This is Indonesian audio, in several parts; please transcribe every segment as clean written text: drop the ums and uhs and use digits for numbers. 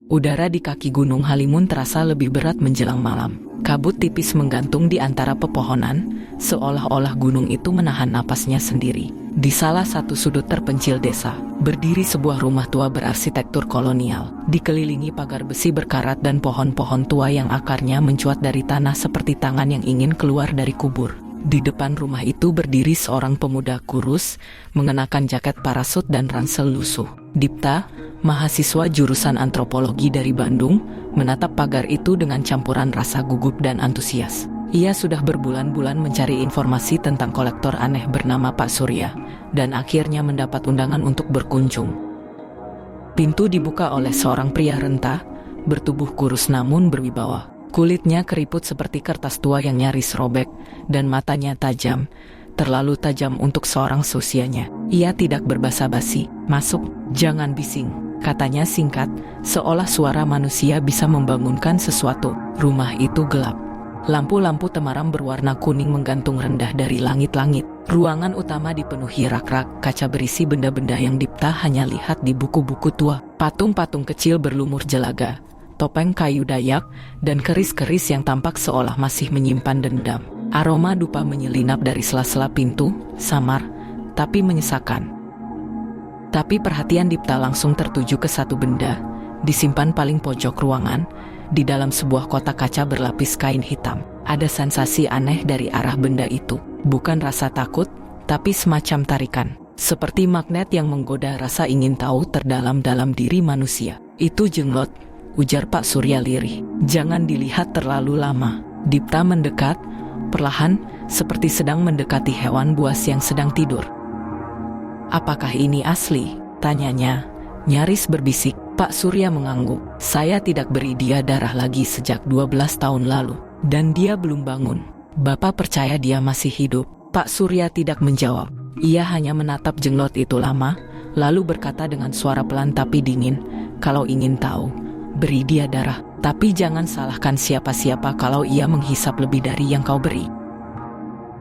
Udara di kaki Gunung Halimun terasa lebih berat menjelang malam. Kabut tipis menggantung di antara pepohonan, seolah-olah gunung itu menahan napasnya sendiri. Di salah satu sudut terpencil desa, berdiri sebuah rumah tua berarsitektur kolonial, dikelilingi pagar besi berkarat dan pohon-pohon tua yang akarnya mencuat dari tanah seperti tangan yang ingin keluar dari kubur. Di depan rumah itu berdiri seorang pemuda kurus, mengenakan jaket parasut dan ransel lusuh. Dipta, mahasiswa jurusan antropologi dari Bandung, menatap pagar itu dengan campuran rasa gugup dan antusias. Ia sudah berbulan-bulan mencari informasi tentang kolektor aneh bernama Pak Surya, dan akhirnya mendapat undangan untuk berkunjung. Pintu dibuka oleh seorang pria renta, bertubuh kurus namun berwibawa. Kulitnya keriput seperti kertas tua yang nyaris robek, dan matanya tajam, terlalu tajam untuk seorang seusianya. Ia tidak berbasa-basi. "Masuk, jangan bising," katanya singkat, seolah suara manusia bisa membangunkan sesuatu. Rumah itu gelap. Lampu-lampu temaram berwarna kuning menggantung rendah dari langit-langit. Ruangan utama dipenuhi rak-rak kaca berisi benda-benda yang Dipta hanya lihat di buku-buku tua. Patung-patung kecil berlumur jelaga, topeng kayu Dayak, dan keris-keris yang tampak seolah masih menyimpan dendam. Aroma dupa menyelinap dari sela-sela pintu, samar, tapi menyesakan. Tapi perhatian Dipta langsung tertuju ke satu benda, disimpan paling pojok ruangan, di dalam sebuah kotak kaca berlapis kain hitam. Ada sensasi aneh dari arah benda itu, bukan rasa takut, tapi semacam tarikan. Seperti magnet yang menggoda rasa ingin tahu terdalam-dalam diri manusia. "Itu jenglot," ujar Pak Surya lirih. "Jangan dilihat terlalu lama." Dipta mendekat, perlahan, seperti sedang mendekati hewan buas yang sedang tidur. "Apakah ini asli?" tanyanya, nyaris berbisik. Pak Surya mengangguk. "Saya tidak beri dia darah lagi sejak 12 tahun lalu, dan dia belum bangun. Bapak percaya dia masih hidup?" Pak Surya tidak menjawab. Ia hanya menatap jenglot itu lama, lalu berkata dengan suara pelan tapi dingin, "Kalau ingin tahu, beri dia darah, tapi jangan salahkan siapa-siapa kalau ia menghisap lebih dari yang kau beri."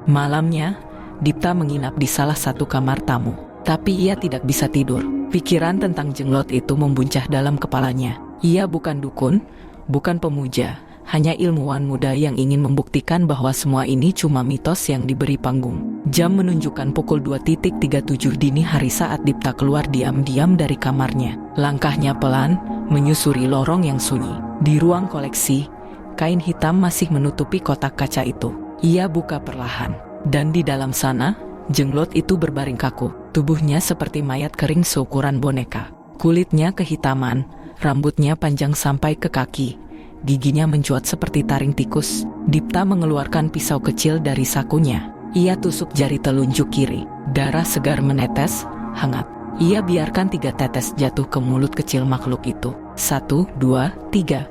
Malamnya, Dipta menginap di salah satu kamar tamu, tapi ia tidak bisa tidur. Pikiran tentang jenglot itu membuncah dalam kepalanya. Ia bukan dukun, bukan pemuja, hanya ilmuwan muda yang ingin membuktikan bahwa semua ini cuma mitos yang diberi panggung. Jam menunjukkan pukul 2.37 dini hari saat Dipta keluar diam-diam dari kamarnya. Langkahnya pelan, menyusuri lorong yang sunyi. Di ruang koleksi, kain hitam masih menutupi kotak kaca itu. Ia buka perlahan, dan di dalam sana, jenglot itu berbaring kaku. Tubuhnya seperti mayat kering seukuran boneka. Kulitnya kehitaman, rambutnya panjang sampai ke kaki. Giginya mencuat seperti taring tikus. Dipta mengeluarkan pisau kecil dari sakunya. Ia tusuk jari telunjuk kiri. Darah segar menetes, hangat. Ia biarkan 3 tetes jatuh ke mulut kecil makhluk itu. 1, 2, 3.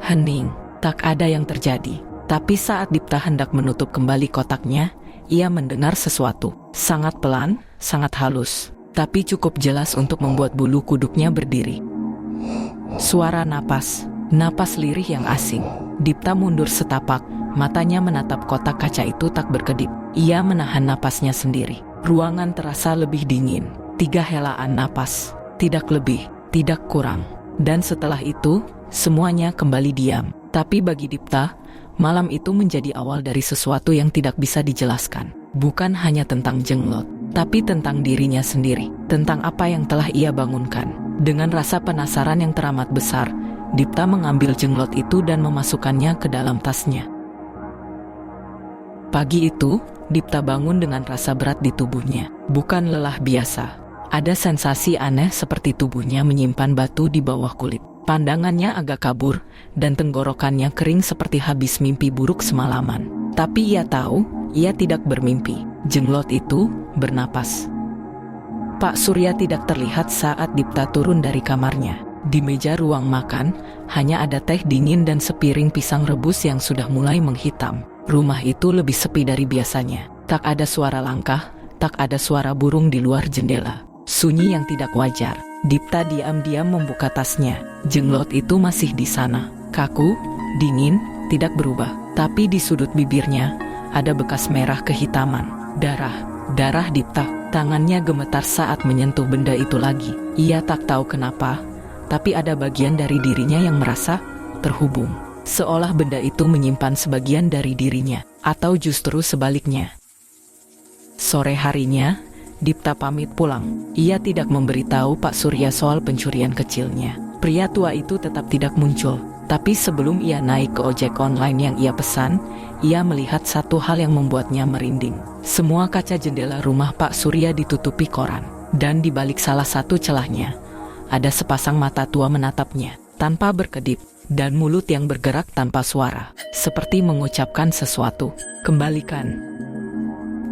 Hening, tak ada yang terjadi. Tapi saat Dipta hendak menutup kembali kotaknya, ia mendengar sesuatu. Sangat pelan, sangat halus, tapi cukup jelas untuk membuat bulu kuduknya berdiri. Suara napas, napas lirih yang asing. Dipta mundur setapak, matanya menatap kotak kaca itu tak berkedip. Ia menahan napasnya sendiri. Ruangan terasa lebih dingin. 3 helaan napas, tidak lebih, tidak kurang. Dan setelah itu, semuanya kembali diam. Tapi bagi Dipta, malam itu menjadi awal dari sesuatu yang tidak bisa dijelaskan. Bukan hanya tentang jenglot, tapi tentang dirinya sendiri, tentang apa yang telah ia bangunkan. Dengan rasa penasaran yang teramat besar, Dipta mengambil jenglot itu dan memasukkannya ke dalam tasnya. Pagi itu, Dipta bangun dengan rasa berat di tubuhnya. Bukan lelah biasa. Ada sensasi aneh seperti tubuhnya menyimpan batu di bawah kulit. Pandangannya agak kabur, dan tenggorokannya kering seperti habis mimpi buruk semalaman. Tapi ia tahu, ia tidak bermimpi. Jenglot itu bernapas. Pak Surya tidak terlihat saat Dipta turun dari kamarnya. Di meja ruang makan, hanya ada teh dingin dan sepiring pisang rebus yang sudah mulai menghitam. Rumah itu lebih sepi dari biasanya. Tak ada suara langkah, tak ada suara burung di luar jendela. Sunyi yang tidak wajar. Dipta diam-diam membuka tasnya. Jenglot itu masih di sana. Kaku, dingin, tidak berubah. Tapi di sudut bibirnya, ada bekas merah kehitaman. Darah Dipta. Tangannya gemetar saat menyentuh benda itu lagi. Ia tak tahu kenapa, tapi ada bagian dari dirinya yang merasa terhubung. Seolah benda itu menyimpan sebagian dari dirinya, atau justru sebaliknya. Sore harinya, Dipta pamit pulang. Ia tidak memberitahu Pak Surya soal pencurian kecilnya. Pria tua itu tetap tidak muncul. Tapi sebelum ia naik ke ojek online yang ia pesan, ia melihat satu hal yang membuatnya merinding. Semua kaca jendela rumah Pak Surya ditutupi koran. Dan di balik salah satu celahnya, ada sepasang mata tua menatapnya, tanpa berkedip, dan mulut yang bergerak tanpa suara, seperti mengucapkan sesuatu. Kembalikan.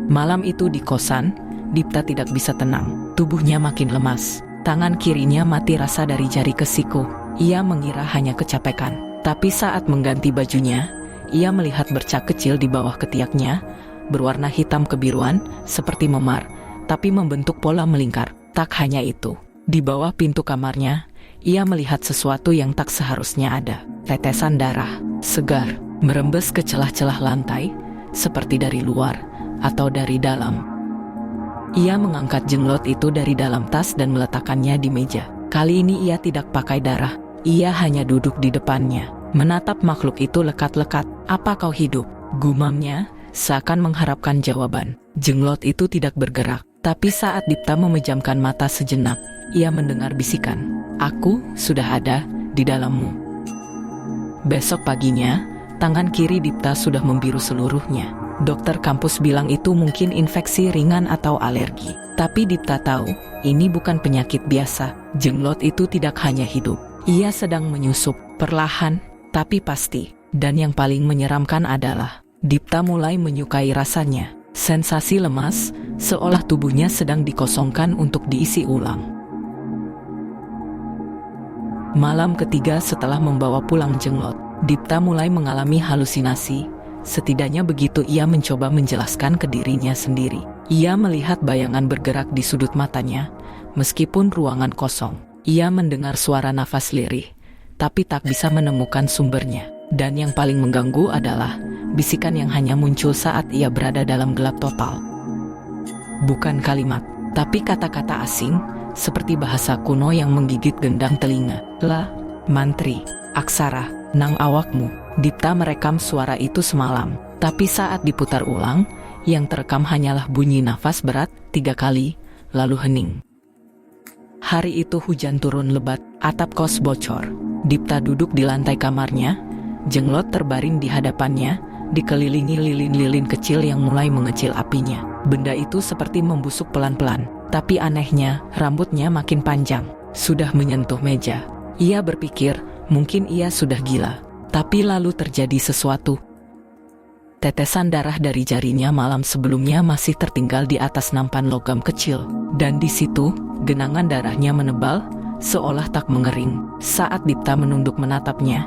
Malam itu di kosan, Dipta tidak bisa tenang. Tubuhnya makin lemas. Tangan kirinya mati rasa dari jari ke siku. Ia mengira hanya kecapekan. Tapi saat mengganti bajunya, ia melihat bercak kecil di bawah ketiaknya, berwarna hitam kebiruan, seperti memar, tapi membentuk pola melingkar. Tak hanya itu, di bawah pintu kamarnya, ia melihat sesuatu yang tak seharusnya ada. Tetesan darah, segar, merembes ke celah-celah lantai, seperti dari luar atau dari dalam. Ia mengangkat jenglot itu dari dalam tas dan meletakkannya di meja. Kali ini ia tidak pakai darah. Ia hanya duduk di depannya, menatap makhluk itu lekat-lekat. "Apa kau hidup?" gumamnya, seakan mengharapkan jawaban. Jenglot itu tidak bergerak. Tapi saat Dipta memejamkan mata sejenak, ia mendengar bisikan, "Aku sudah ada di dalammu." Besok paginya, tangan kiri Dipta sudah membiru seluruhnya. Dokter kampus bilang itu mungkin infeksi ringan atau alergi. Tapi Dipta tahu, ini bukan penyakit biasa. Jenglot itu tidak hanya hidup. Ia sedang menyusup, perlahan, tapi pasti. Dan yang paling menyeramkan adalah, Dipta mulai menyukai rasanya. Sensasi lemas, seolah tubuhnya sedang dikosongkan untuk diisi ulang. Malam ketiga setelah membawa pulang jenglot, Dipta mulai mengalami halusinasi. Setidaknya begitu ia mencoba menjelaskan ke dirinya sendiri. Ia melihat bayangan bergerak di sudut matanya, meskipun ruangan kosong. Ia mendengar suara nafas lirih, tapi tak bisa menemukan sumbernya. Dan yang paling mengganggu adalah bisikan yang hanya muncul saat ia berada dalam gelap total. Bukan kalimat, tapi kata-kata asing, seperti bahasa kuno yang menggigit gendang telinga. "La, mantri, aksara, nang awakmu." Dipta merekam suara itu semalam, tapi saat diputar ulang, yang terekam hanyalah bunyi nafas berat 3 kali, lalu hening. Hari itu hujan turun lebat, atap kos bocor. Dipta duduk di lantai kamarnya, jenglot terbaring di hadapannya, dikelilingi lilin-lilin kecil yang mulai mengecil apinya. Benda itu seperti membusuk pelan-pelan, tapi anehnya, rambutnya makin panjang, sudah menyentuh meja. Ia berpikir, mungkin ia sudah gila. Tapi lalu terjadi sesuatu. Tetesan darah dari jarinya malam sebelumnya masih tertinggal di atas nampan logam kecil. Dan di situ, genangan darahnya menebal, seolah tak mengering. Saat Dipta menunduk menatapnya,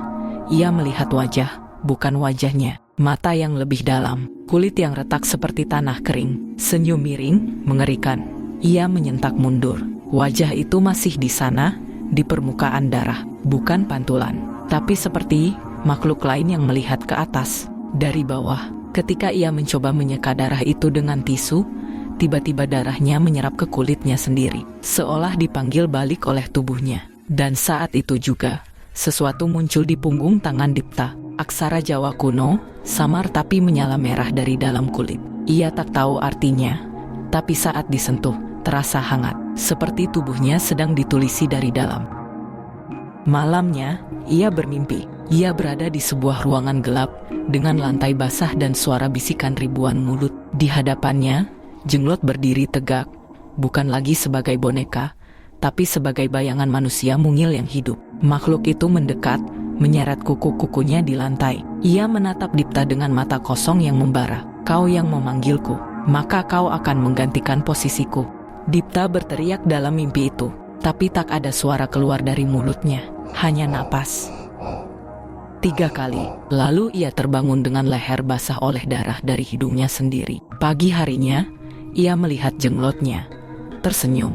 ia melihat wajah, bukan wajahnya. Mata yang lebih dalam, kulit yang retak seperti tanah kering. Senyum miring, mengerikan. Ia menyentak mundur. Wajah itu masih di sana, di permukaan darah. Bukan pantulan, tapi seperti makhluk lain yang melihat ke atas, dari bawah. Ketika ia mencoba menyeka darah itu dengan tisu, tiba-tiba darahnya menyerap ke kulitnya sendiri, seolah dipanggil balik oleh tubuhnya. Dan saat itu juga, sesuatu muncul di punggung tangan Dipta. Aksara Jawa kuno, samar tapi menyala merah dari dalam kulit. Ia tak tahu artinya, tapi saat disentuh, terasa hangat, seperti tubuhnya sedang ditulisi dari dalam. Malamnya, ia bermimpi. Ia berada di sebuah ruangan gelap, dengan lantai basah dan suara bisikan ribuan mulut. Di hadapannya, jenglot berdiri tegak, bukan lagi sebagai boneka, tapi sebagai bayangan manusia mungil yang hidup. Makhluk itu mendekat, menyeret kuku-kukunya di lantai. Ia menatap Dipta dengan mata kosong yang membara. "Kau yang memanggilku, maka kau akan menggantikan posisiku." Dipta berteriak dalam mimpi itu, tapi tak ada suara keluar dari mulutnya, hanya napas. 3 kali, lalu ia terbangun dengan leher basah oleh darah dari hidungnya sendiri. Pagi harinya, ia melihat jenglotnya, tersenyum.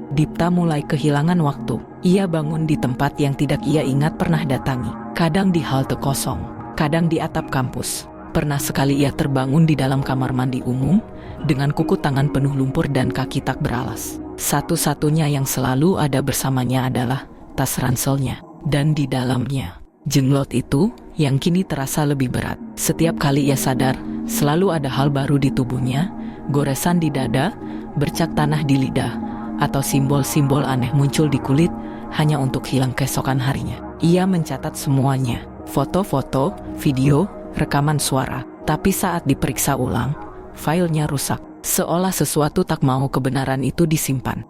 Dipta mulai kehilangan waktu. Ia bangun di tempat yang tidak ia ingat pernah datangi. Kadang di halte kosong, kadang di atap kampus, Pernah sekali ia terbangun di dalam kamar mandi umum, dengan kuku tangan penuh lumpur dan kaki tak beralas. Satu-satunya yang selalu ada bersamanya adalah tas ranselnya. Dan di dalamnya, jenglot itu yang kini terasa lebih berat. Setiap kali ia sadar, selalu ada hal baru di tubuhnya, goresan di dada, bercak tanah di lidah, atau simbol-simbol aneh muncul di kulit, hanya untuk hilang keesokan harinya. Ia mencatat semuanya, foto-foto, video, rekaman suara. Tapi saat diperiksa ulang, filenya rusak, seolah sesuatu tak mau kebenaran itu disimpan.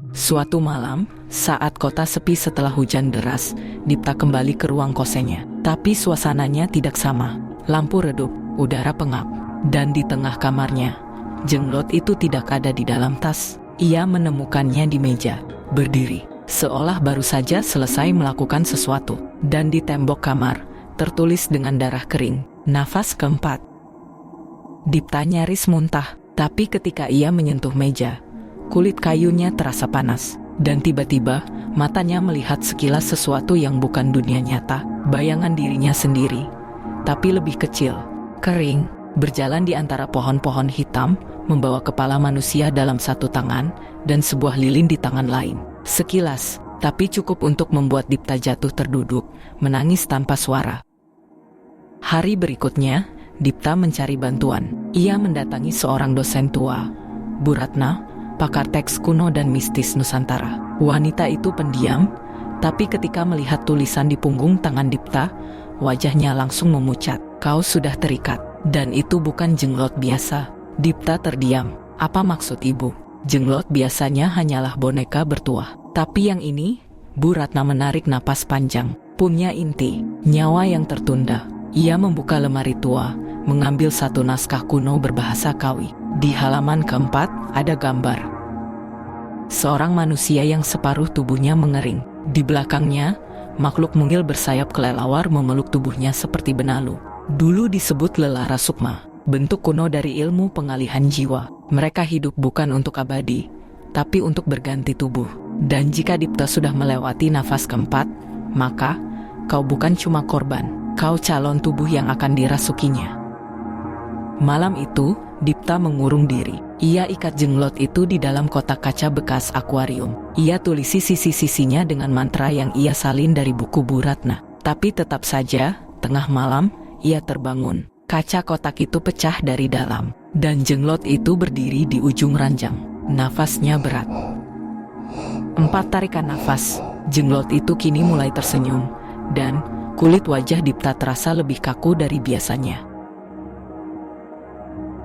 Suatu malam, saat kota sepi setelah hujan deras, Dipta kembali ke ruang kosennya. Tapi suasananya tidak sama. Lampu redup, udara pengap, dan di tengah kamarnya, jenglot itu tidak ada di dalam tas. Ia menemukannya di meja, berdiri, seolah baru saja selesai melakukan sesuatu. Dan di tembok kamar, tertulis dengan darah kering, nafas keempat. Dipta nyaris muntah, tapi ketika ia menyentuh meja, kulit kayunya terasa panas. Dan tiba-tiba, matanya melihat sekilas sesuatu yang bukan dunia nyata, bayangan dirinya sendiri, tapi lebih kecil, kering, berjalan di antara pohon-pohon hitam, membawa kepala manusia dalam satu tangan, dan sebuah lilin di tangan lain. Sekilas, tapi cukup untuk membuat Dipta jatuh terduduk, menangis tanpa suara. Hari berikutnya, Dipta mencari bantuan. Ia mendatangi seorang dosen tua, Bu Ratna, pakar teks kuno dan mistis Nusantara. Wanita itu pendiam, tapi ketika melihat tulisan di punggung tangan Dipta, wajahnya langsung memucat. Kau sudah terikat, dan itu bukan jenglot biasa. Dipta terdiam. Apa maksud ibu? Jenglot biasanya hanyalah boneka bertuah. Tapi yang ini, Bu Ratna menarik napas panjang. Punya inti, nyawa yang tertunda. Ia membuka lemari tua, mengambil satu naskah kuno berbahasa Kawi. Di halaman keempat, ada gambar seorang manusia yang separuh tubuhnya mengering. Di belakangnya, makhluk mungil bersayap kelelawar memeluk tubuhnya seperti benalu. Dulu disebut lelara sukma, bentuk kuno dari ilmu pengalihan jiwa. Mereka hidup bukan untuk abadi, tapi untuk berganti tubuh. Dan jika Dipta sudah melewati nafas keempat, maka kau bukan cuma korban, kau calon tubuh yang akan dirasukinya. Malam itu, Dipta mengurung diri. Ia ikat jenglot itu di dalam kotak kaca bekas akuarium. Ia tulisi sisi-sisinya dengan mantra yang ia salin dari buku Bu Ratna. Tapi tetap saja, tengah malam, ia terbangun. Kaca kotak itu pecah dari dalam, dan jenglot itu berdiri di ujung ranjang. Nafasnya berat. 4 tarikan nafas, jenglot itu kini mulai tersenyum, dan kulit wajah Dipta terasa lebih kaku dari biasanya.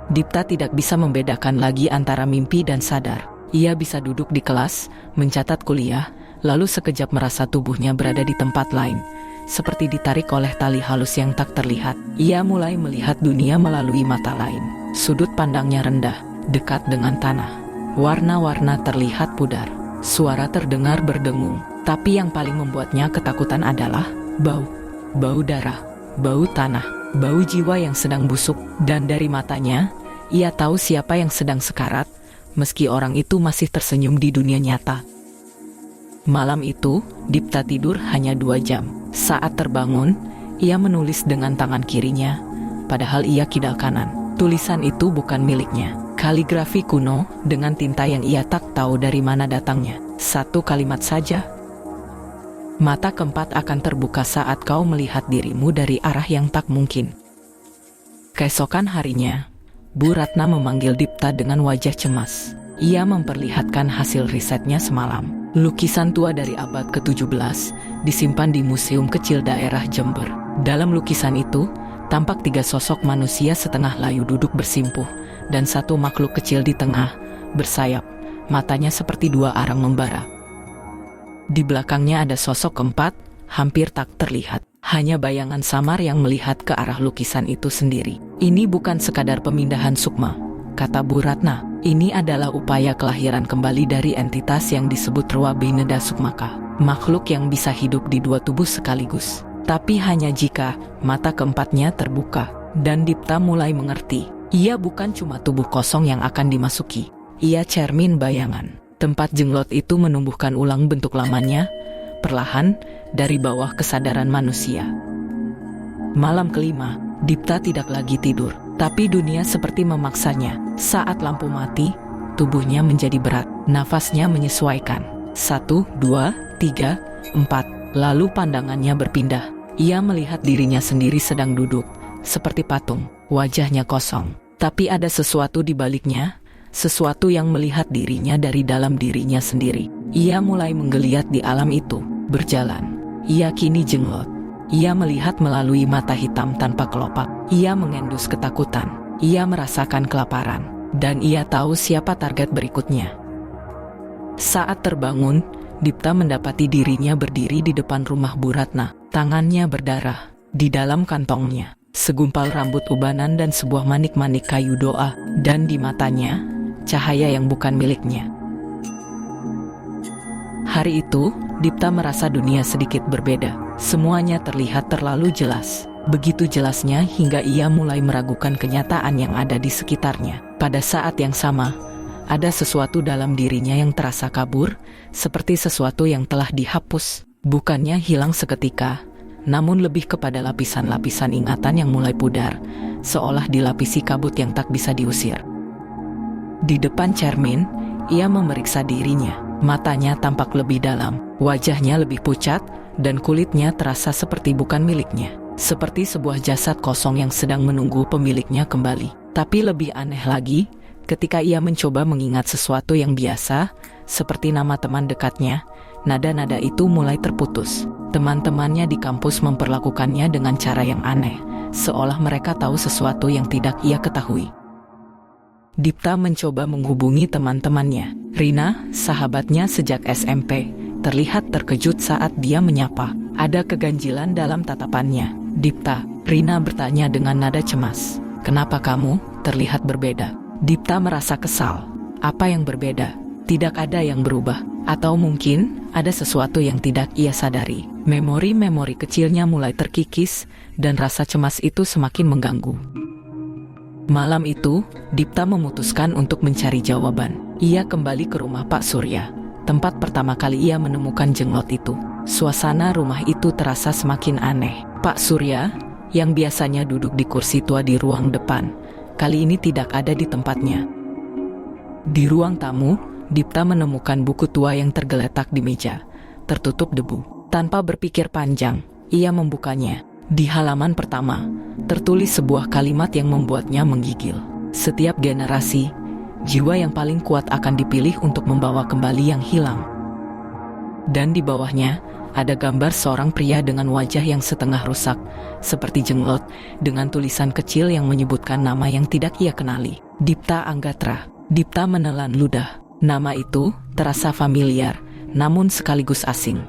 Dipta tidak bisa membedakan lagi antara mimpi dan sadar. Ia bisa duduk di kelas, mencatat kuliah, lalu sekejap merasa tubuhnya berada di tempat lain, seperti ditarik oleh tali halus yang tak terlihat. Ia mulai melihat dunia melalui mata lain. Sudut pandangnya rendah, dekat dengan tanah. Warna-warna terlihat pudar. Suara terdengar berdengung. Tapi yang paling membuatnya ketakutan adalah bau. Bau darah, bau tanah, bau jiwa yang sedang busuk. Dan dari matanya, ia tahu siapa yang sedang sekarat, meski orang itu masih tersenyum di dunia nyata. Malam itu, Dipta tidur hanya 2 jam. Saat terbangun, ia menulis dengan tangan kirinya, padahal ia kidal kanan. Tulisan itu bukan miliknya. Kaligrafi kuno dengan tinta yang ia tak tahu dari mana datangnya. 1 kalimat saja. Mata keempat akan terbuka saat kau melihat dirimu dari arah yang tak mungkin. Keesokan harinya, Bu Ratna memanggil Dipta dengan wajah cemas. Ia memperlihatkan hasil risetnya semalam. Lukisan tua dari abad ke-17 disimpan di museum kecil daerah Jember. Dalam lukisan itu, tampak 3 sosok manusia setengah layu duduk bersimpuh, dan 1 makhluk kecil di tengah, bersayap, matanya seperti 2 arang membara. Di belakangnya ada sosok keempat, hampir tak terlihat. Hanya bayangan samar yang melihat ke arah lukisan itu sendiri. Ini bukan sekadar pemindahan sukma, kata Bu Ratna. Ini adalah upaya kelahiran kembali dari entitas yang disebut Rwa Bineda Sukmaka. Makhluk yang bisa hidup di 2 tubuh sekaligus. Tapi hanya jika mata keempatnya terbuka. Dan Dipta mulai mengerti. Ia bukan cuma tubuh kosong yang akan dimasuki. Ia cermin bayangan. Tempat jenglot itu menumbuhkan ulang bentuk lamanya, perlahan, dari bawah kesadaran manusia. Malam kelima, Dipta tidak lagi tidur, tapi dunia seperti memaksanya. Saat lampu mati, tubuhnya menjadi berat, nafasnya menyesuaikan. 1, 2, 3, 4. Lalu pandangannya berpindah. Ia melihat dirinya sendiri sedang duduk, seperti patung, wajahnya kosong. Tapi ada sesuatu di baliknya, sesuatu yang melihat dirinya dari dalam dirinya sendiri. Ia mulai menggeliat di alam itu, berjalan. Ia kini jenglot. Ia melihat melalui mata hitam tanpa kelopak. Ia mengendus ketakutan. Ia merasakan kelaparan. Dan ia tahu siapa target berikutnya. Saat terbangun, Dipta mendapati dirinya berdiri di depan rumah Bu Ratna. Tangannya berdarah. Di dalam kantongnya, segumpal rambut ubanan dan sebuah manik-manik kayu doa. Dan di matanya, cahaya yang bukan miliknya. Hari itu, Dipta merasa dunia sedikit berbeda. Semuanya terlihat terlalu jelas. Begitu jelasnya hingga ia mulai meragukan kenyataan yang ada di sekitarnya. Pada saat yang sama, ada sesuatu dalam dirinya yang terasa kabur, seperti sesuatu yang telah dihapus. Bukannya hilang seketika, namun lebih kepada lapisan-lapisan ingatan yang mulai pudar, seolah dilapisi kabut yang tak bisa diusir. Di depan cermin, ia memeriksa dirinya. Matanya tampak lebih dalam, wajahnya lebih pucat, dan kulitnya terasa seperti bukan miliknya. Seperti sebuah jasad kosong yang sedang menunggu pemiliknya kembali. Tapi lebih aneh lagi, ketika ia mencoba mengingat sesuatu yang biasa, seperti nama teman dekatnya, nada-nada itu mulai terputus. Teman-temannya di kampus memperlakukannya dengan cara yang aneh, seolah mereka tahu sesuatu yang tidak ia ketahui. Dipta mencoba menghubungi teman-temannya. Rina, sahabatnya sejak SMP, terlihat terkejut saat dia menyapa. Ada keganjilan dalam tatapannya. Dipta, Rina bertanya dengan nada cemas. Kenapa kamu terlihat berbeda? Dipta merasa kesal. Apa yang berbeda? Tidak ada yang berubah. Atau mungkin ada sesuatu yang tidak ia sadari. Memori-memori kecilnya mulai terkikis dan rasa cemas itu semakin mengganggu. Malam itu, Dipta memutuskan untuk mencari jawaban. Ia kembali ke rumah Pak Surya, tempat pertama kali ia menemukan jenglot itu. Suasana rumah itu terasa semakin aneh. Pak Surya, yang biasanya duduk di kursi tua di ruang depan, kali ini tidak ada di tempatnya. Di ruang tamu, Dipta menemukan buku tua yang tergeletak di meja, tertutup debu. Tanpa berpikir panjang, ia membukanya. Di halaman pertama, tertulis sebuah kalimat yang membuatnya menggigil. Setiap generasi, jiwa yang paling kuat akan dipilih untuk membawa kembali yang hilang. Dan di bawahnya, ada gambar seorang pria dengan wajah yang setengah rusak, seperti jenglot, dengan tulisan kecil yang menyebutkan nama yang tidak ia kenali. Dipta Anggatra. Dipta menelan ludah. Nama itu terasa familiar, namun sekaligus asing.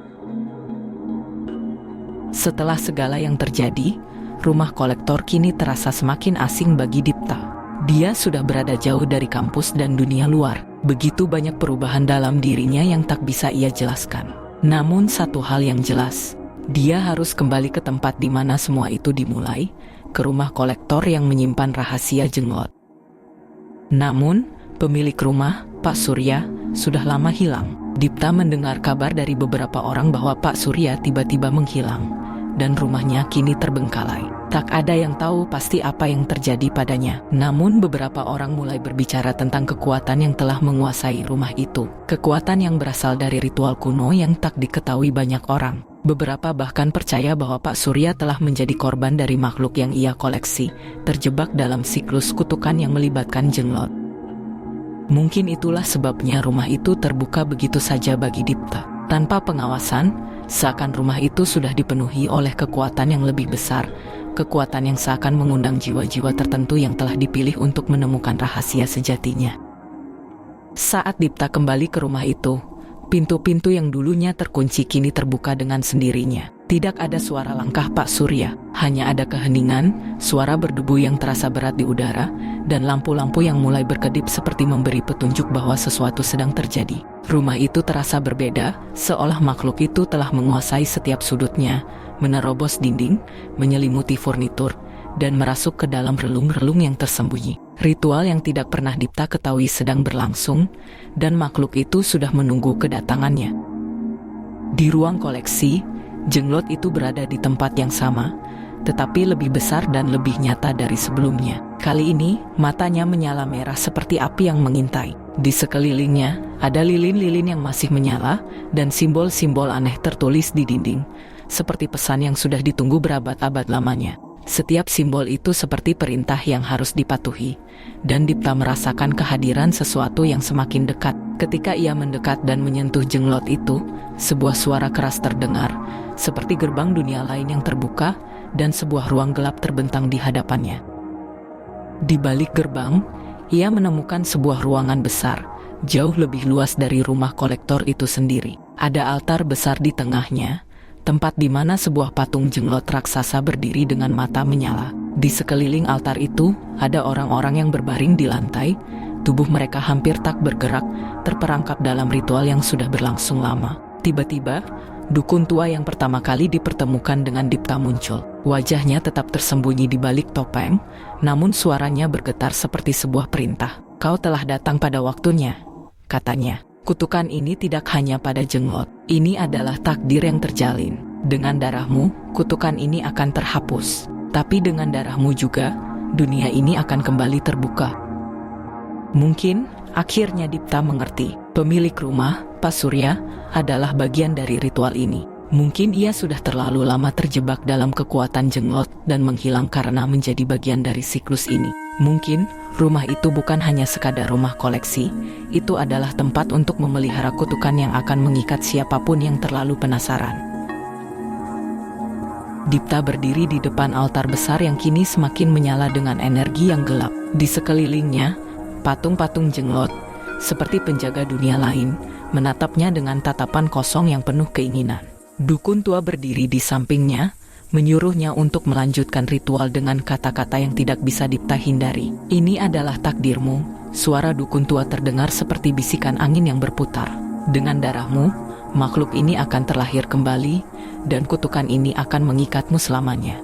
Setelah segala yang terjadi, rumah kolektor kini terasa semakin asing bagi Dipta. Dia sudah berada jauh dari kampus dan dunia luar. Begitu banyak perubahan dalam dirinya yang tak bisa ia jelaskan. Namun satu hal yang jelas, dia harus kembali ke tempat di mana semua itu dimulai, ke rumah kolektor yang menyimpan rahasia jenglot. Namun, pemilik rumah, Pak Surya, sudah lama hilang. Dipta mendengar kabar dari beberapa orang bahwa Pak Surya tiba-tiba menghilang, dan rumahnya kini terbengkalai. Tak ada yang tahu pasti apa yang terjadi padanya. Namun beberapa orang mulai berbicara tentang kekuatan yang telah menguasai rumah itu. Kekuatan yang berasal dari ritual kuno yang tak diketahui banyak orang. Beberapa bahkan percaya bahwa Pak Surya telah menjadi korban dari makhluk yang ia koleksi, terjebak dalam siklus kutukan yang melibatkan jenglot. Mungkin itulah sebabnya rumah itu terbuka begitu saja bagi Dipta. Tanpa pengawasan, seakan rumah itu sudah dipenuhi oleh kekuatan yang lebih besar, kekuatan yang seakan mengundang jiwa-jiwa tertentu yang telah dipilih untuk menemukan rahasia sejatinya. Saat Dipta kembali ke rumah itu, pintu-pintu yang dulunya terkunci kini terbuka dengan sendirinya. Tidak ada suara langkah Pak Surya, hanya ada keheningan, suara berdebu yang terasa berat di udara, dan lampu-lampu yang mulai berkedip seperti memberi petunjuk bahwa sesuatu sedang terjadi. Rumah itu terasa berbeda, seolah makhluk itu telah menguasai setiap sudutnya, menerobos dinding, menyelimuti furnitur, dan merasuk ke dalam relung-relung yang tersembunyi. Ritual yang tidak pernah Dipta ketahui sedang berlangsung, dan makhluk itu sudah menunggu kedatangannya. Di ruang koleksi, jenglot itu berada di tempat yang sama, tetapi lebih besar dan lebih nyata dari sebelumnya. Kali ini, matanya menyala merah seperti api yang mengintai. Di sekelilingnya, ada lilin-lilin yang masih menyala, dan simbol-simbol aneh tertulis di dinding, seperti pesan yang sudah ditunggu berabad-abad lamanya. Setiap simbol itu seperti perintah yang harus dipatuhi, dan Dipta merasakan kehadiran sesuatu yang semakin dekat. Ketika ia mendekat dan menyentuh jenglot itu, sebuah suara keras terdengar, seperti gerbang dunia lain yang terbuka, dan sebuah ruang gelap terbentang di hadapannya. Di balik gerbang, ia menemukan sebuah ruangan besar, jauh lebih luas dari rumah kolektor itu sendiri. Ada altar besar di tengahnya, tempat di mana sebuah patung jenglot raksasa berdiri dengan mata menyala. Di sekeliling altar itu, ada orang-orang yang berbaring di lantai, tubuh mereka hampir tak bergerak, terperangkap dalam ritual yang sudah berlangsung lama. Tiba-tiba, dukun tua yang pertama kali dipertemukan dengan Dipta muncul. Wajahnya tetap tersembunyi di balik topeng, namun suaranya bergetar seperti sebuah perintah. "Kau telah datang pada waktunya," katanya. "Kutukan ini tidak hanya pada jenglot. Ini adalah takdir yang terjalin. Dengan darahmu, kutukan ini akan terhapus. Tapi dengan darahmu juga, dunia ini akan kembali terbuka." Mungkin, akhirnya Dipta mengerti. Pemilik rumah, Pak Surya, adalah bagian dari ritual ini. Mungkin ia sudah terlalu lama terjebak dalam kekuatan jenglot dan menghilang karena menjadi bagian dari siklus ini. Mungkin, rumah itu bukan hanya sekadar rumah koleksi, itu adalah tempat untuk memelihara kutukan yang akan mengikat siapapun yang terlalu penasaran. Dipta berdiri di depan altar besar yang kini semakin menyala dengan energi yang gelap. Di sekelilingnya, patung-patung jenglot, seperti penjaga dunia lain, menatapnya dengan tatapan kosong yang penuh keinginan. Dukun tua berdiri di sampingnya, menyuruhnya untuk melanjutkan ritual dengan kata-kata yang tidak bisa Dipta hindari. "Ini adalah takdirmu," suara dukun tua terdengar seperti bisikan angin yang berputar. "Dengan darahmu, makhluk ini akan terlahir kembali, dan kutukan ini akan mengikatmu selamanya."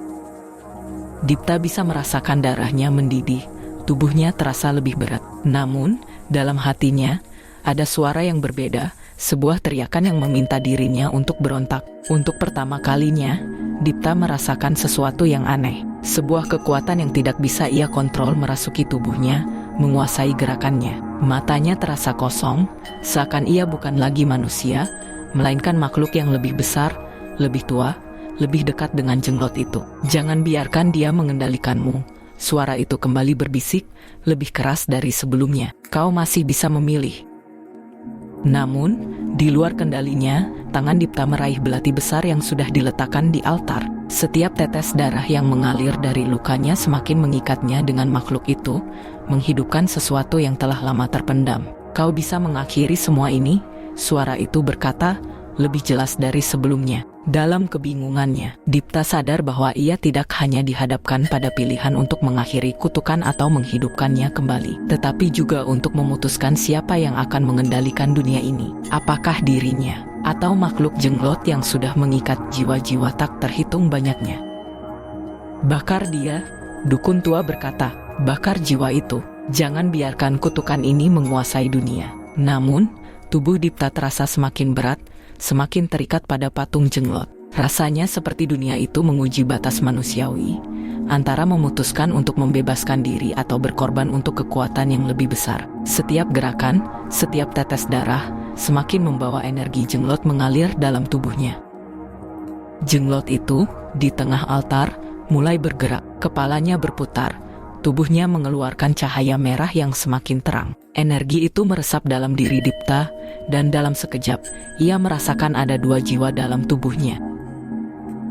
Dipta bisa merasakan darahnya mendidih, tubuhnya terasa lebih berat. Namun, dalam hatinya, ada suara yang berbeda, sebuah teriakan yang meminta dirinya untuk berontak. Untuk pertama kalinya, Dipta merasakan sesuatu yang aneh. Sebuah kekuatan yang tidak bisa ia kontrol merasuki tubuhnya, menguasai gerakannya. Matanya terasa kosong, seakan ia bukan lagi manusia, melainkan makhluk yang lebih besar, lebih tua, lebih dekat dengan jenglot itu. "Jangan biarkan dia mengendalikanmu," suara itu kembali berbisik, lebih keras dari sebelumnya. "Kau masih bisa memilih." Namun, di luar kendalinya, tangan Dipta meraih belati besar yang sudah diletakkan di altar. Setiap tetes darah yang mengalir dari lukanya semakin mengikatnya dengan makhluk itu, menghidupkan sesuatu yang telah lama terpendam. "Kau bisa mengakhiri semua ini," suara itu berkata, lebih jelas dari sebelumnya. Dalam kebingungannya, Dipta sadar bahwa ia tidak hanya dihadapkan pada pilihan untuk mengakhiri kutukan atau menghidupkannya kembali, tetapi juga untuk memutuskan siapa yang akan mengendalikan dunia ini. Apakah dirinya, atau makhluk jenglot yang sudah mengikat jiwa-jiwa tak terhitung banyaknya? "Bakar dia," dukun tua berkata. "Bakar jiwa itu. Jangan biarkan kutukan ini menguasai dunia." Namun, tubuh Dipta terasa semakin berat, semakin terikat pada patung jenglot. Rasanya seperti dunia itu menguji batas manusiawi, antara memutuskan untuk membebaskan diri atau berkorban untuk kekuatan yang lebih besar. Setiap gerakan, setiap tetes darah, semakin membawa energi jenglot mengalir dalam tubuhnya. Jenglot itu, di tengah altar, mulai bergerak. Kepalanya berputar, tubuhnya mengeluarkan cahaya merah yang semakin terang. Energi itu meresap dalam diri Dipta, dan dalam sekejap, ia merasakan ada dua jiwa dalam tubuhnya.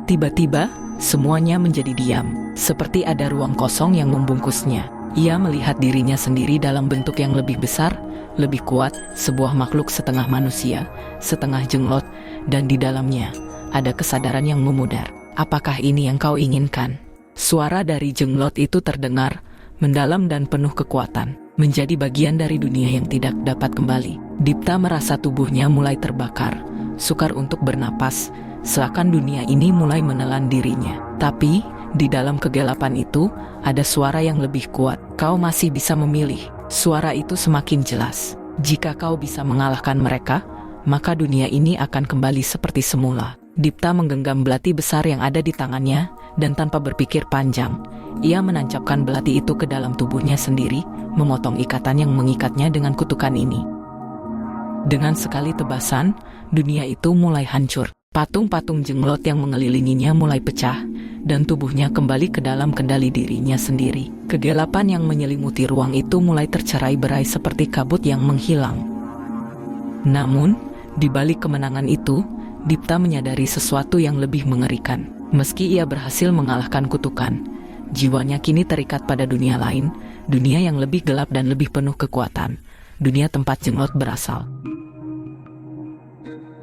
Tiba-tiba, semuanya menjadi diam, seperti ada ruang kosong yang membungkusnya. Ia melihat dirinya sendiri dalam bentuk yang lebih besar, lebih kuat, sebuah makhluk setengah manusia, setengah jenglot, dan di dalamnya, ada kesadaran yang memudar. "Apakah ini yang kau inginkan?" Suara dari jenglot itu terdengar, mendalam dan penuh kekuatan, menjadi bagian dari dunia yang tidak dapat kembali. Dipta merasa tubuhnya mulai terbakar, sukar untuk bernapas, seakan dunia ini mulai menelan dirinya. Tapi, di dalam kegelapan itu, ada suara yang lebih kuat. "Kau masih bisa memilih." Suara itu semakin jelas. "Jika kau bisa mengalahkan mereka, maka dunia ini akan kembali seperti semula." Dipta menggenggam belati besar yang ada di tangannya, dan tanpa berpikir panjang, ia menancapkan belati itu ke dalam tubuhnya sendiri, memotong ikatan yang mengikatnya dengan kutukan ini. Dengan sekali tebasan, dunia itu mulai hancur. Patung-patung jenglot yang mengelilinginya mulai pecah, dan tubuhnya kembali ke dalam kendali dirinya sendiri. Kegelapan yang menyelimuti ruang itu mulai tercerai-berai seperti kabut yang menghilang. Namun, di balik kemenangan itu, Dipta menyadari sesuatu yang lebih mengerikan. Meski ia berhasil mengalahkan kutukan, jiwanya kini terikat pada dunia lain, dunia yang lebih gelap dan lebih penuh kekuatan, dunia tempat jenglot berasal.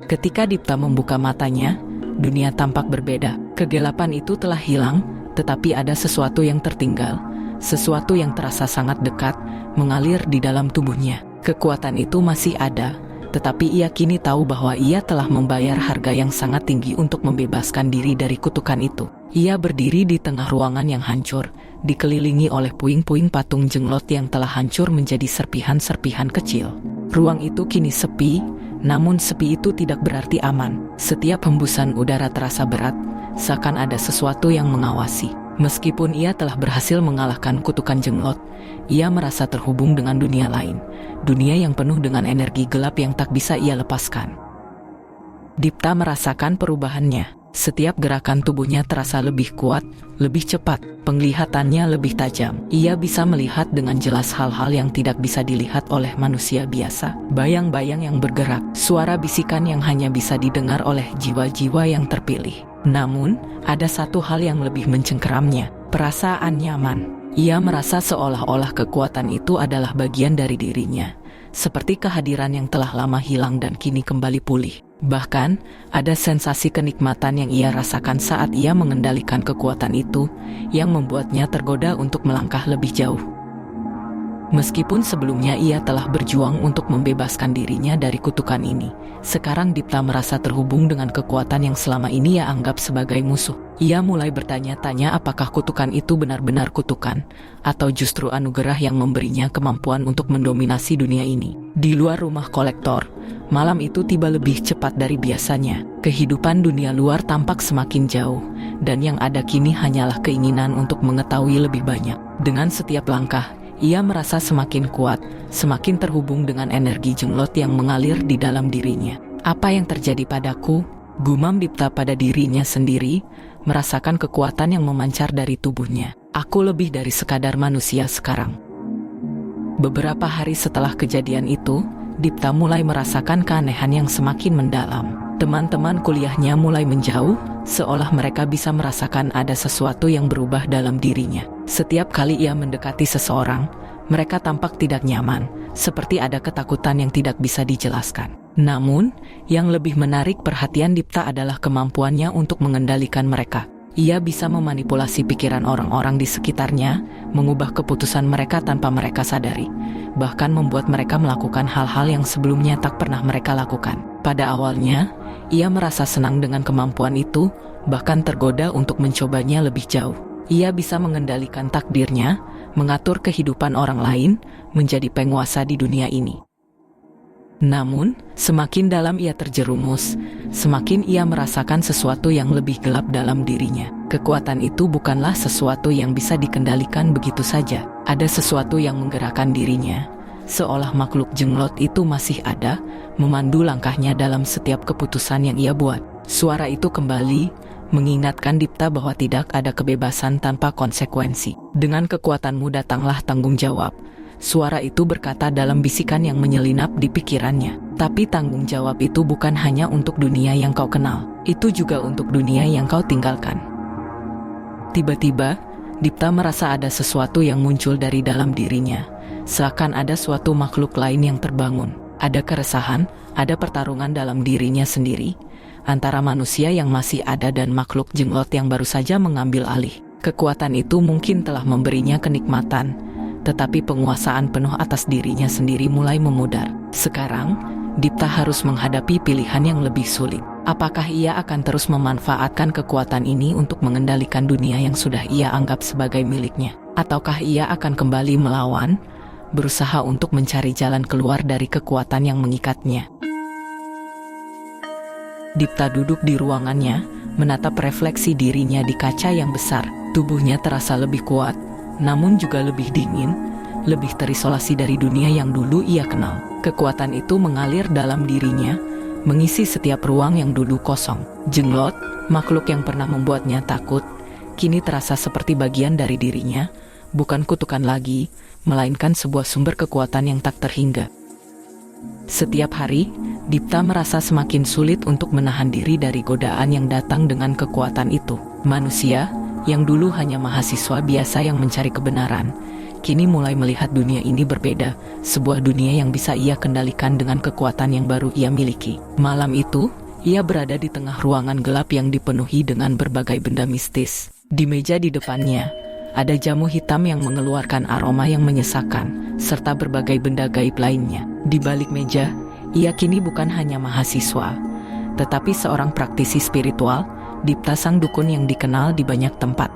Ketika Dipta membuka matanya, dunia tampak berbeda. Kegelapan itu telah hilang, tetapi ada sesuatu yang tertinggal, sesuatu yang terasa sangat dekat, mengalir di dalam tubuhnya. Kekuatan itu masih ada, tetapi ia kini tahu bahwa ia telah membayar harga yang sangat tinggi untuk membebaskan diri dari kutukan itu. Ia berdiri di tengah ruangan yang hancur, dikelilingi oleh puing-puing patung jenglot yang telah hancur menjadi serpihan-serpihan kecil. Ruang itu kini sepi, namun sepi itu tidak berarti aman. Setiap hembusan udara terasa berat, seakan ada sesuatu yang mengawasi. Meskipun ia telah berhasil mengalahkan kutukan jenglot, ia merasa terhubung dengan dunia lain, dunia yang penuh dengan energi gelap yang tak bisa ia lepaskan. Dipta merasakan perubahannya. Setiap gerakan tubuhnya terasa lebih kuat, lebih cepat, penglihatannya lebih tajam. Ia bisa melihat dengan jelas hal-hal yang tidak bisa dilihat oleh manusia biasa. Bayang-bayang yang bergerak, suara bisikan yang hanya bisa didengar oleh jiwa-jiwa yang terpilih. Namun, ada satu hal yang lebih mencengkeramnya, perasaan nyaman. Ia merasa seolah-olah kekuatan itu adalah bagian dari dirinya, seperti kehadiran yang telah lama hilang dan kini kembali pulih. Bahkan, ada sensasi kenikmatan yang ia rasakan saat ia mengendalikan kekuatan itu, yang membuatnya tergoda untuk melangkah lebih jauh. Meskipun sebelumnya ia telah berjuang untuk membebaskan dirinya dari kutukan ini, sekarang Dipta merasa terhubung dengan kekuatan yang selama ini ia anggap sebagai musuh. Ia mulai bertanya-tanya apakah kutukan itu benar-benar kutukan, atau justru anugerah yang memberinya kemampuan untuk mendominasi dunia ini. Di luar rumah kolektor, malam itu tiba lebih cepat dari biasanya. Kehidupan dunia luar tampak semakin jauh, dan yang ada kini hanyalah keinginan untuk mengetahui lebih banyak. Dengan setiap langkah, ia merasa semakin kuat, semakin terhubung dengan energi jenglot yang mengalir di dalam dirinya. Apa yang terjadi padaku? Gumam Dipta pada dirinya sendiri, merasakan kekuatan yang memancar dari tubuhnya. Aku lebih dari sekadar manusia sekarang. Beberapa hari setelah kejadian itu, Dipta mulai merasakan keanehan yang semakin mendalam. Teman-teman kuliahnya mulai menjauh, seolah mereka bisa merasakan ada sesuatu yang berubah dalam dirinya. Setiap kali ia mendekati seseorang, mereka tampak tidak nyaman, seperti ada ketakutan yang tidak bisa dijelaskan. Namun, yang lebih menarik perhatian Dipta adalah kemampuannya untuk mengendalikan mereka. Ia bisa memanipulasi pikiran orang-orang di sekitarnya, mengubah keputusan mereka tanpa mereka sadari, bahkan membuat mereka melakukan hal-hal yang sebelumnya tak pernah mereka lakukan. Pada awalnya, ia merasa senang dengan kemampuan itu, bahkan tergoda untuk mencobanya lebih jauh. Ia bisa mengendalikan takdirnya, mengatur kehidupan orang lain, menjadi penguasa di dunia ini. Namun, semakin dalam ia terjerumus, semakin ia merasakan sesuatu yang lebih gelap dalam dirinya. Kekuatan itu bukanlah sesuatu yang bisa dikendalikan begitu saja. Ada sesuatu yang menggerakkan dirinya, seolah makhluk jenglot itu masih ada, memandu langkahnya dalam setiap keputusan yang ia buat. Suara itu kembali mengingatkan Dipta bahwa tidak ada kebebasan tanpa konsekuensi. Dengan kekuatanmu datanglah tanggung jawab. Suara itu berkata dalam bisikan yang menyelinap di pikirannya. Tapi tanggung jawab itu bukan hanya untuk dunia yang kau kenal, itu juga untuk dunia yang kau tinggalkan. Tiba-tiba, Dipta merasa ada sesuatu yang muncul dari dalam dirinya, seakan ada suatu makhluk lain yang terbangun. Ada keresahan, ada pertarungan dalam dirinya sendiri, antara manusia yang masih ada dan makhluk jenglot yang baru saja mengambil alih. Kekuatan itu mungkin telah memberinya kenikmatan, tetapi penguasaan penuh atas dirinya sendiri mulai memudar. Sekarang, Dipta harus menghadapi pilihan yang lebih sulit. Apakah ia akan terus memanfaatkan kekuatan ini untuk mengendalikan dunia yang sudah ia anggap sebagai miliknya? Ataukah ia akan kembali melawan, berusaha untuk mencari jalan keluar dari kekuatan yang mengikatnya? Dipta duduk di ruangannya, menatap refleksi dirinya di kaca yang besar. Tubuhnya terasa lebih kuat, namun juga lebih dingin, lebih terisolasi dari dunia yang dulu ia kenal. Kekuatan itu mengalir dalam dirinya, mengisi setiap ruang yang dulu kosong. Jenglot, makhluk yang pernah membuatnya takut, kini terasa seperti bagian dari dirinya, bukan kutukan lagi, melainkan sebuah sumber kekuatan yang tak terhingga. Setiap hari, Dipta merasa semakin sulit untuk menahan diri dari godaan yang datang dengan kekuatan itu. Manusia, yang dulu hanya mahasiswa biasa yang mencari kebenaran, kini mulai melihat dunia ini berbeda, sebuah dunia yang bisa ia kendalikan dengan kekuatan yang baru ia miliki. Malam itu, ia berada di tengah ruangan gelap yang dipenuhi dengan berbagai benda mistis. Di meja di depannya, ada jamu hitam yang mengeluarkan aroma yang menyesakan, serta berbagai benda gaib lainnya. Di balik meja, ia kini bukan hanya mahasiswa, tetapi seorang praktisi spiritual, Dipta sang dukun yang dikenal di banyak tempat.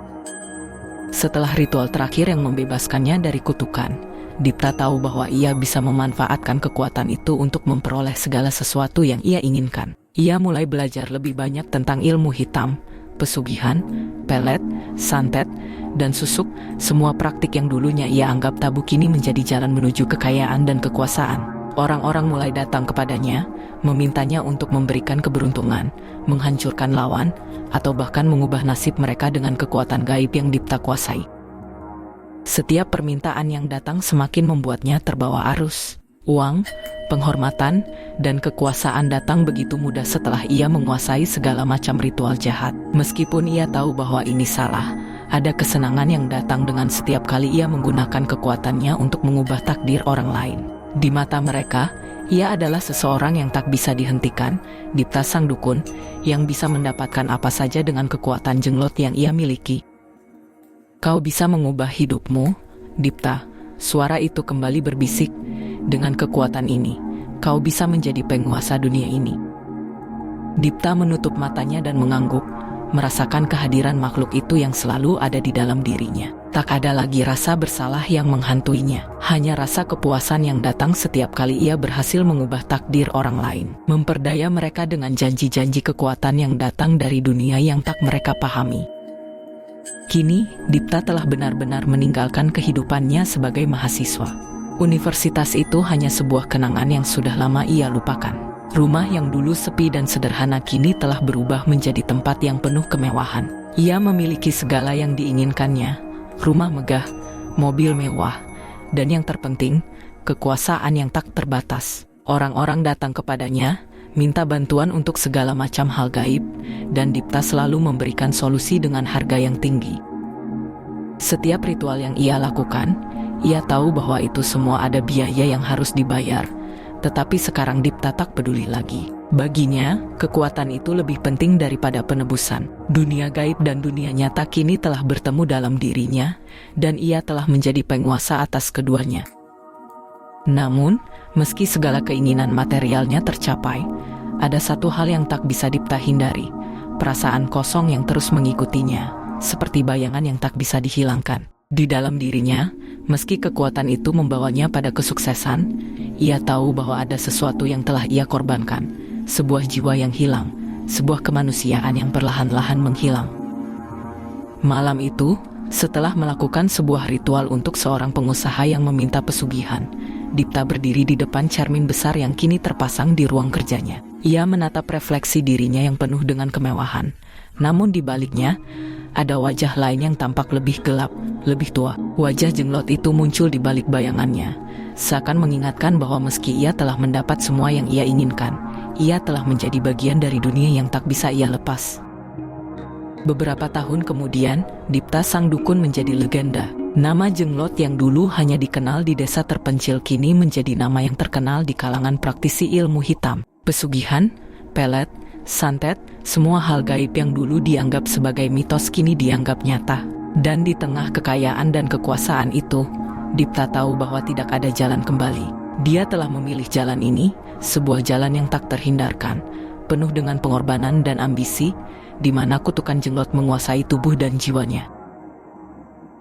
Setelah ritual terakhir yang membebaskannya dari kutukan, Dipta tahu bahwa ia bisa memanfaatkan kekuatan itu untuk memperoleh segala sesuatu yang ia inginkan. Ia mulai belajar lebih banyak tentang ilmu hitam, pesugihan, pelet, santet, dan susuk. Semua praktik yang dulunya ia anggap tabu kini menjadi jalan menuju kekayaan dan kekuasaan. Orang-orang mulai datang kepadanya, memintanya untuk memberikan keberuntungan, menghancurkan lawan, atau bahkan mengubah nasib mereka dengan kekuatan gaib yang Dipta kuasai. Setiap permintaan yang datang semakin membuatnya terbawa arus. Uang, penghormatan, dan kekuasaan datang begitu mudah setelah ia menguasai segala macam ritual jahat. Meskipun ia tahu bahwa ini salah, ada kesenangan yang datang dengan setiap kali ia menggunakan kekuatannya untuk mengubah takdir orang lain. Di mata mereka, ia adalah seseorang yang tak bisa dihentikan, Dipta sang dukun, yang bisa mendapatkan apa saja dengan kekuatan jenglot yang ia miliki. Kau bisa mengubah hidupmu, Dipta. Suara itu kembali berbisik. Dengan kekuatan ini, kau bisa menjadi penguasa dunia ini. Dipta menutup matanya dan mengangguk, merasakan kehadiran makhluk itu yang selalu ada di dalam dirinya. Tak ada lagi rasa bersalah yang menghantuinya, hanya rasa kepuasan yang datang setiap kali ia berhasil mengubah takdir orang lain, memperdaya mereka dengan janji-janji kekuatan yang datang dari dunia yang tak mereka pahami. Kini, Dipta telah benar-benar meninggalkan kehidupannya sebagai mahasiswa. Universitas itu hanya sebuah kenangan yang sudah lama ia lupakan. Rumah yang dulu sepi dan sederhana kini telah berubah menjadi tempat yang penuh kemewahan. Ia memiliki segala yang diinginkannya, rumah megah, mobil mewah, dan yang terpenting, kekuasaan yang tak terbatas. Orang-orang datang kepadanya, minta bantuan untuk segala macam hal gaib, dan Dipta selalu memberikan solusi dengan harga yang tinggi. Setiap ritual yang ia lakukan, ia tahu bahwa itu semua ada biaya yang harus dibayar, tetapi sekarang Dipta tak peduli lagi. Baginya, kekuatan itu lebih penting daripada penebusan. Dunia gaib dan dunia nyata kini telah bertemu dalam dirinya, dan ia telah menjadi penguasa atas keduanya. Namun, meski segala keinginan materialnya tercapai, ada satu hal yang tak bisa Dipta hindari, perasaan kosong yang terus mengikutinya, seperti bayangan yang tak bisa dihilangkan. Di dalam dirinya, meski kekuatan itu membawanya pada kesuksesan, ia tahu bahwa ada sesuatu yang telah ia korbankan, sebuah jiwa yang hilang, sebuah kemanusiaan yang perlahan-lahan menghilang. Malam itu, setelah melakukan sebuah ritual untuk seorang pengusaha yang meminta pesugihan, Dipta berdiri di depan cermin besar yang kini terpasang di ruang kerjanya. Ia menatap refleksi dirinya yang penuh dengan kemewahan, namun di baliknya, ada wajah lain yang tampak lebih gelap, lebih tua. Wajah jenglot itu muncul di balik bayangannya, seakan mengingatkan bahwa meski ia telah mendapat semua yang ia inginkan, ia telah menjadi bagian dari dunia yang tak bisa ia lepas. Beberapa tahun kemudian, Dipta sang dukun menjadi legenda. Nama jenglot yang dulu hanya dikenal di desa terpencil kini menjadi nama yang terkenal di kalangan praktisi ilmu hitam. Pesugihan, pelet, santet, semua hal gaib yang dulu dianggap sebagai mitos kini dianggap nyata. Dan di tengah kekayaan dan kekuasaan itu, Dipta tahu bahwa tidak ada jalan kembali. Dia telah memilih jalan ini, sebuah jalan yang tak terhindarkan, penuh dengan pengorbanan dan ambisi, di mana kutukan jenglot menguasai tubuh dan jiwanya.